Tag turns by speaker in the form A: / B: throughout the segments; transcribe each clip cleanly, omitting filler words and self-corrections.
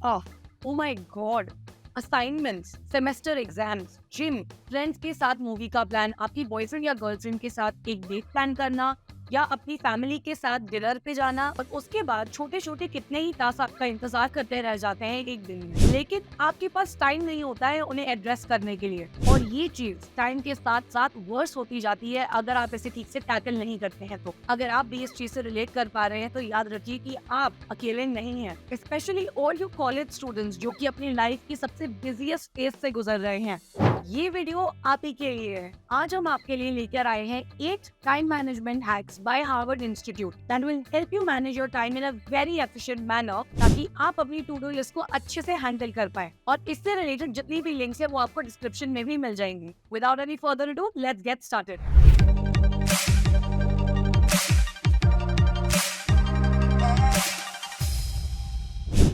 A: Oh my God, assignments, semester exams, gym, friends के साथ movie का प्लान, आपकी बॉयफ्रेंड या गर्लफ्रेंड के साथ एक डेट प्लान करना या अपनी फैमिली के साथ डिनर पे जाना, और उसके बाद छोटे छोटे कितने ही टास्क आपका इंतजार करते रह जाते हैं एक दिन में, लेकिन आपके पास टाइम नहीं होता है उन्हें एड्रेस करने के लिए। और ये चीज टाइम के साथ साथ वर्स होती जाती है अगर आप इसे ठीक से टैकल नहीं करते हैं। तो अगर आप भी इस चीज से रिलेट कर पा रहे हैं तो याद रखिए कि आप अकेले नहीं हैं, specially all you college students जो कि अपनी लाइफ की सबसे बिजिएस्ट फेज से गुजर रहे हैं। ये वीडियो आप ही के लिए है। आज हम आपके लिए लेकर आए हैं 8 time management hacks bye Harvard institute that will help you manage your time in a very efficient manner, ताकि आप अपनी टू डू लिस्ट को अच्छे से हैंडल कर पाए। और इससे रिलेटेड जितनी भी लिंक्स है वो आपको डिस्क्रिप्शन में भी मिल जाएंगी। Without any further ado, let's get started.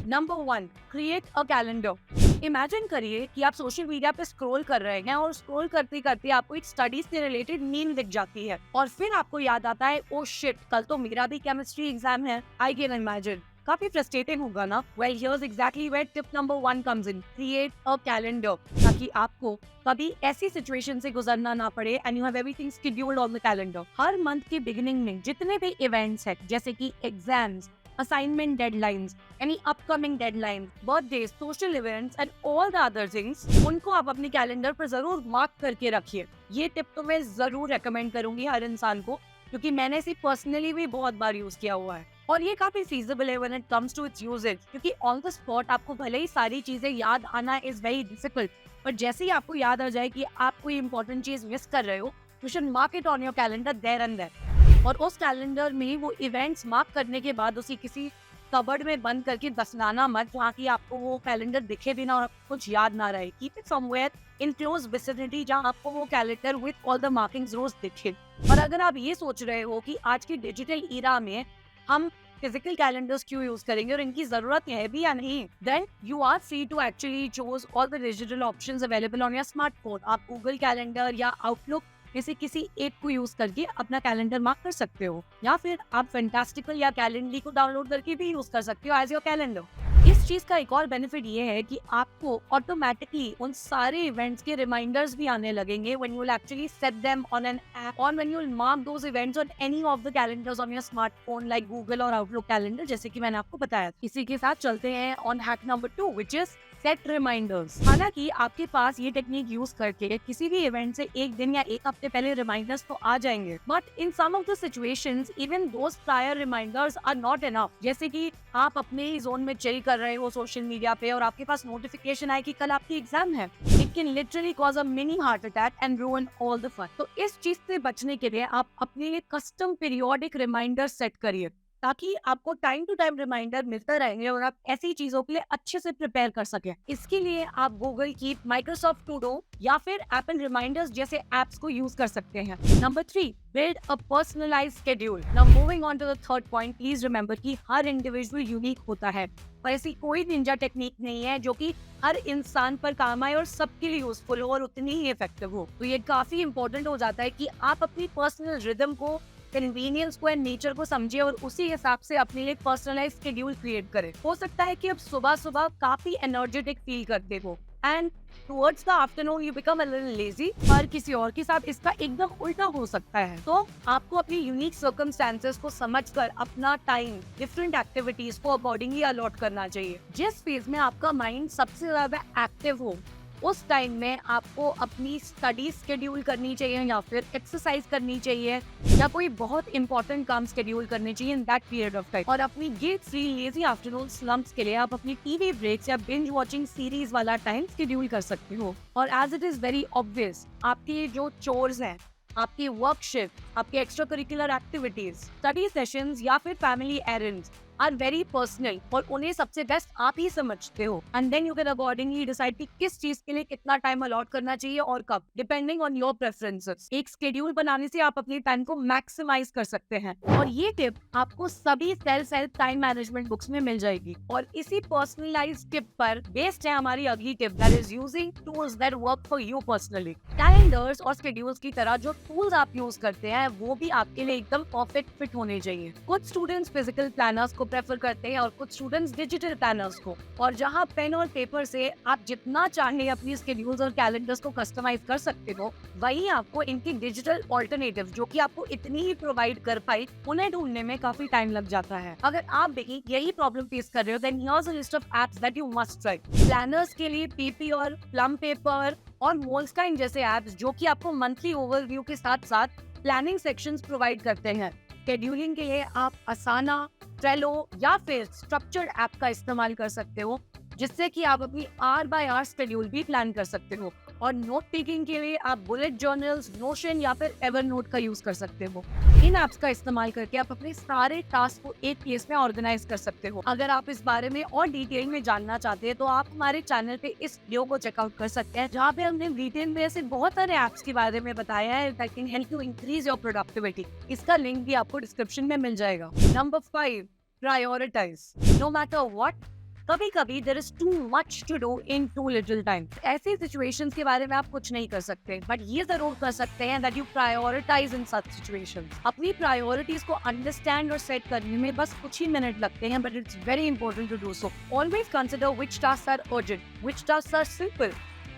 A: Number 1, create a calendar. Imagine करिए कि आप सोशल मीडिया पे स्क्रॉल कर रहे हैं और स्क्रॉल करते करते आपको एक स्टडीज से रिलेटेड मीम दिख जाती है और फिर आपको याद आता है, ओ शिट, कल तो मेरा भी केमिस्ट्री एग्जाम है। आई कैन इमेजिन, काफी फ्रस्ट्रेटिंग होगा ना। Well, here's exactly where tip number 1 comes in, create a calendar, ताकि आपको कभी ऐसी सिचुएशन से गुजरना ना पड़े and you have everything scheduled on the calendar. हर मंथ की बिगिनिंग में जितने भी इवेंट्स हैं, जैसे कि exams, assignment deadlines, any upcoming deadlines, birthdays, social events and all the other things, उनको आप अपने कैलेंडर पर जरूर मार्क करके रखिए। ये टिप तो मैं जरूर रेकमेंड करूंगी हर इंसान को, क्योंकि मैंने इसे पर्सनली भी बहुत बार यूज किया हुआ है और ये काफी फीजिबल है when it comes to its usages. क्योंकि ऑन द स्पॉट आपको भले ही सारी चीजें याद आना इज वेरी डिफिकल्ट, पर जैसे ही आपको याद आ जाए कि आप कोई इंपॉर्टेंट चीज मिस कर रहे हो, you should mark it on your calendar there and there. और उस कैलेंडर में वो इवेंट्स मार्क करने के बाद उसी किसी कबर्ड में बंद करके दफनाना मत, जहाँ की आपको वो कैलेंडर दिखे भी ना और कुछ याद ना रहे। Keep it somewhere in close vicinity जहाँ आपको वो calendar with all the markings रोज दिखे। और अगर आप ये सोच रहे हो कि आज की डिजिटल ईरा में हम फिजिकल कैलेंडर्स क्यों यूज करेंगे और इनकी जरूरत है भी या नहीं, then you are free to actually choose all the digital options available on your smartphone. आप गूगल कैलेंडर या आउटलुक इसे किसी एक को यूज करके अपना कैलेंडर मार्क कर सकते हो, या फिर आप फैंटास्टिकल या कैलेंडली को डाउनलोड करके भी यूज कर सकते हो एज योर कैलेंडर। इस चीज का एक और बेनिफिट ये है कि आपको ऑटोमेटिकली उन सारे इवेंट्स के रिमाइंडर्स भी आने लगेंगे when you will actually set them on an app, और when you will mark those events on any of the calendars on your smartphone like Google और आउटलुक कैलेंडर, जैसे कि मैंने आपको बताया। इसी के साथ चलते हैं on hack number 2 which is set reminders. हालांकि आपके पास ये टेक्निक यूज करके किसी भी इवेंट से एक दिन या एक हफ्ते पहले रिमाइंडर्स तो आ जाएंगे, but in some of the situations even those prior reminders are not enough. जैसे कि आप अपने ही जोन में चिल कर रहे हो सोशल मीडिया पे और आपके पास नोटिफिकेशन आए कि कल आपकी एग्जाम है, it can literally cause a mini heart attack and ruin all the fun. तो इस चीज से बचने के लिए आप अपने लिए कस्टम पीरियोडिक रिमाइंडर सेट करिए, ताकि आपको टाइम टू टाइम रिमाइंडर मिलता रहेंगे और आप ऐसी चीजों के लिए अच्छे से प्रिपेयर कर सकें। इसके लिए आप Google Keep, Microsoft To Do या फिर एप्पल रिमाइंडर्स जैसे एप्स को यूज कर सकते हैं। Number 3, build a personalised schedule. Now moving on to the third point, please remember कि हर इंडिविजुअल यूनिक होता है, पर ऐसी कोई निंजा टेक्निक नहीं है जो कि हर इंसान पर काम आए और सबके लिए यूजफुल हो और उतनी ही इफेक्टिव हो। तो ये काफी इंपॉर्टेंट हो जाता है कि आप अपनी पर्सनल रिदम को, कन्वीनियंस को एंड नेचर को समझे और उसी हिसाब से अपने लिए पर्सनलाइज शेड्यूल क्रिएट करें। हो सकता है कि अब सुबह सुबह काफी एनर्जेटिक फील करते हो and towards the afternoon you become a little lazy, पर किसी और के साथ इसका एकदम उल्टा हो सकता है। तो आपको अपनी यूनिक सर्कमस्टेंसेस को समझकर अपना टाइम डिफरेंट एक्टिविटीज को अकॉर्डिंगली अलॉट करना चाहिए। जिस फेज में आपका माइंड सबसे ज्यादा एक्टिव हो उस टाइम में आपको अपनी स्टडी शेड्यूल करनी चाहिए या फिर एक्सरसाइज करनी चाहिए या कोई बहुत इंपॉर्टेंट काम शेड्यूल करने चाहिए in that period of time. और अपनी guilt free lazy afternoon slumps के लिए आप अपनी टीवी ब्रेक्स या बिंज वॉचिंग सीरीज वाला टाइम शेड्यूल कर सकते हो। और as it is very obvious, आपके जो चोर्स हैं, आपकी वर्क शिफ्ट, आपके extra curricular activities, study sessions या फिर family errands are very personal और उन्हें सबसे बेस्ट आप ही समझते हो, and then you can accordingly decide कि किस चीज के लिए कितना टाइम अलॉट करना चाहिए और कब, डिपेंडिंग ऑन योर प्रेफरेंसेस। एक शेड्यूल बनाने से आप अपनी टाइम को मैक्सिमाइज कर सकते हैं और ये टिप आपको सभी self help time management books में मिल जाएगी। और इसी पर्सनलाइज्ड टिप पर बेस्ड है हमारी अगली tip, that is using tools that work for you personally. Calendars और शेड्यूल्स की तरह जो टूल्स आप यूज करते हैं वो भी आपके लिए एकदम परफेक्ट फिट होने चाहिए। कुछ स्टूडेंट्स फिजिकल प्लानर्स को प्रेफर करते हैं और कुछ स्टूडेंट्स डिजिटल प्लानर्स को। और जहां पेन और पेपर से आप जितना चाहे अपनी स्केड्यूल्स और कैलेंडर्स को कस्टमाइज कर सकते हो, वहीं आपको इनकी डिजिटल ऑल्टरनेटिव जो कि आपको इतनी ही प्रोवाइड कर पाए, उन्हें ढूंढने में काफी टाइम लग जाता है। अगर आप भी यही प्रॉब्लम फेस कर रहे हो, then here's a list of apps that you must try. Planners के लिए पीपी और प्लम पेपर और मोलस्काइन जैसे ऐप्स जो कि आपको मंथली ओवरव्यू के साथ साथ प्लानिंग सेक्शंस प्रोवाइड करते हैं। शेड्यूलिंग के लिए आप असाना, ट्रेलो या फिर स्ट्रक्चर्ड ऐप का इस्तेमाल कर सकते हो, जिससे कि आप अपनी आवर बाय आवर शेड्यूल भी प्लान कर सकते हो। और नोट टेकिंग के लिए आप बुलेट जर्नल्स, नोशन या फिर एवरनोट का यूज कर सकते हो। इन ऐप्स का इस्तेमाल करके आप अपने सारे टास्क को एक प्लेस में ऑर्गेनाइज कर सकते हो। अगर आप इस बारे में और डिटेल में जानना चाहते हैं तो आप हमारे चैनल पे इस वीडियो को चेकआउट कर सकते हैं, जहाँ पे हमने डिटेल में ऐसे बहुत सारे ऐप्स के बारे में बताया है that can help you increase your productivity. इसका लिंक भी आपको डिस्क्रिप्शन में मिल जाएगा। Number 5, prioritise. No matter what, कभी कभी there is too much to do in too little time. ऐसी सिचुएशंस के बारे में आप कुछ नहीं कर सकते, बट ये जरूर कर सकते हैं that you prioritise in such situations. अपनी प्रायोरिटीज को अंडरस्टैंड और सेट करने में बस कुछ ही मिनट लगते हैं, but it's very important to do so. Always consider which tasks are urgent, which tasks are simple,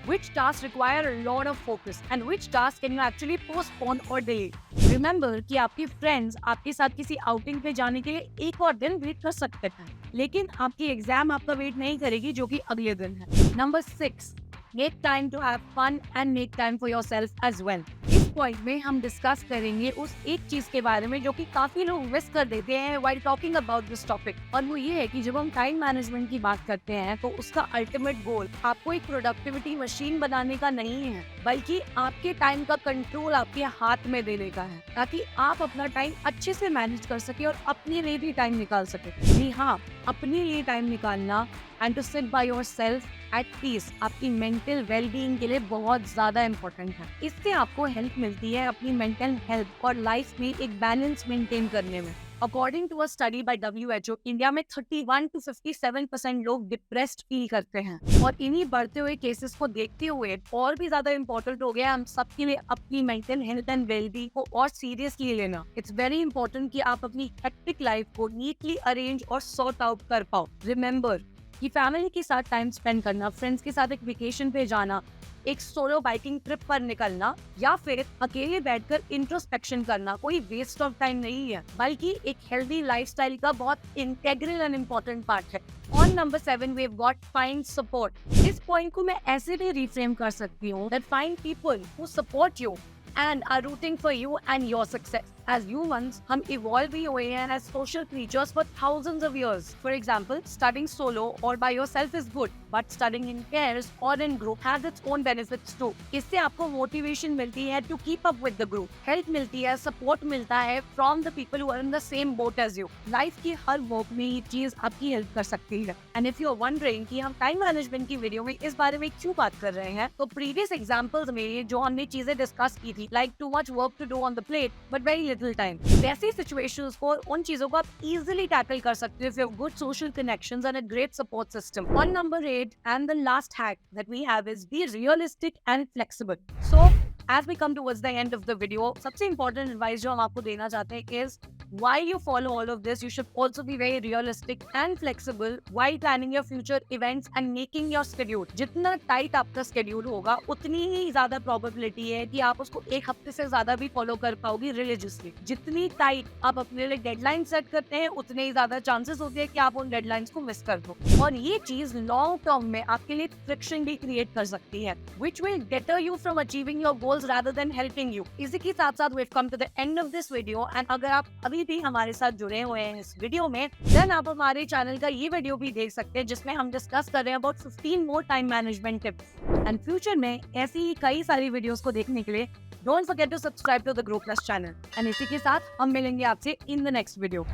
A: which tasks require a lot of focus and which tasks can you actually postpone or delay. Remember कि आपके friends आपके साथ किसी outing पे जाने के लिए एक और दिन वेट कर सकते हैं, लेकिन आपकी एग्जाम आपका वेट नहीं करेगी जो कि अगले दिन है। Number 6, make time to have fun and make time for yourself as well. इस पॉइंट में हम डिस्कस करेंगे उस एक चीज के बारे में जो कि काफी लोग मिस कर देते हैं while talking about this topic, और वो ये है कि जब हम टाइम मैनेजमेंट की बात करते हैं तो उसका अल्टीमेट गोल आपको एक प्रोडक्टिविटी मशीन बनाने का नहीं है, बल्कि आपके टाइम का कंट्रोल आपके हाथ में देने का है, ताकि आप अपना टाइम अच्छे से मैनेज कर सके और अपने लिए भी टाइम निकाल सके। जी हाँ, अपने लिए टाइम निकालना and to sit by yourself at peace आपकी मेंटल वेलबीइंग के लिए बहुत ज्यादा इम्पोर्टेंट है। इससे आपको हेल्प मिलती है अपनी मेंटल हेल्थ और लाइफ में एक बैलेंस मेंटेन करने में। According to a study by WHO, India में 31 to 57% लोग डिप्रेस्ड फील करते हैं, और इन्हीं बढ़ते हुए केसेस को देखते हुए और भी ज्यादा इम्पोर्टेंट हो गया हम सबके लिए अपनी मेंटल हेल्थ एंड वेलबींग को और सीरियसली लेना। इट्स वेरी इंपॉर्टेंट कि आप अपनी हेक्टिक लाइफ को नीटली अरेंज और सॉर्ट आउट कर पाओ। रिमेंबर कि फैमिली के साथ टाइम स्पेंड करना, फ्रेंड्स के साथ एक वेकेशन पे जाना, एक सोलो बाइकिंग ट्रिप पर निकलना या फिर अकेले बैठकर इंट्रोस्पेक्शन करना कोई वेस्ट ऑफ टाइम नहीं है, बल्कि एक हेल्दी लाइफस्टाइल का बहुत इंटेग्रल एंड इम्पोर्टेंट पार्ट है। On number 7 we have got find support. इस पॉइंट को मैं ऐसे भी रिफ्रेम कर सकती हूँ that find people who support you and are rooting for you and your success. As humans, हम evolve ही हुए हैं as social creatures for thousands of years. For example, studying solo or by yourself is good, but studying in pairs or in group has its own benefits too. इससे आपको motivation मिलती है to keep up with the group. Help मिलती है, support मिलता है from the people who are in the same boat as you. Life की हर walk में ये चीज आपकी help कर सकती है. And if you are wondering कि हम time management की वीडियो में इस बारे में क्यों बात कर रहे हैं, तो previous examples में जो हमने चीजें डिस्कस की थी, like too much work to do on the plate but very little time, वैसी situations को, उन चीजों को आप easily tackle कर सकते हो if you have good social connections and a great support system. On number 8 and the last hack that we have is be realistic and flexible. So as we come towards the end of the video, सबसे important advice जो हम आपको देना चाहते हैं is while you follow all of this, you should also be very realistic and flexible while planning your future events and making your schedule. जितना tight आपका schedule होगा, उतनी ही ज्यादा probability है कि आप उसको एक हफ्ते से ज्यादा भी follow कर पाओगी religiously. जितनी टाइट आप अपने लिए deadline set करते हैं, उतने ही ज्यादा chances होते हैं कि आप उन deadlines को miss कर दो, और ये चीज long term में आपके लिए friction भी create कर सकती है, which will deter you from achieving your goals rather than helping you. इसी के साथ साथ we've come to the end of this video, and अगर आप अभी भी हमारे साथ जुड़े हुए हैं इस वीडियो में, देन आप हमारे चैनल का ये वीडियो भी देख सकते हैं जिसमें हम डिस्कस कर रहे हैं about 15 more time management tips. And future में ऐसी ही कई सारी वीडियोस को देखने के लिए don't forget to subscribe to the Grow plus channel. And इसी के साथ हम मिलेंगे आपसे इन द नेक्स्ट वीडियो।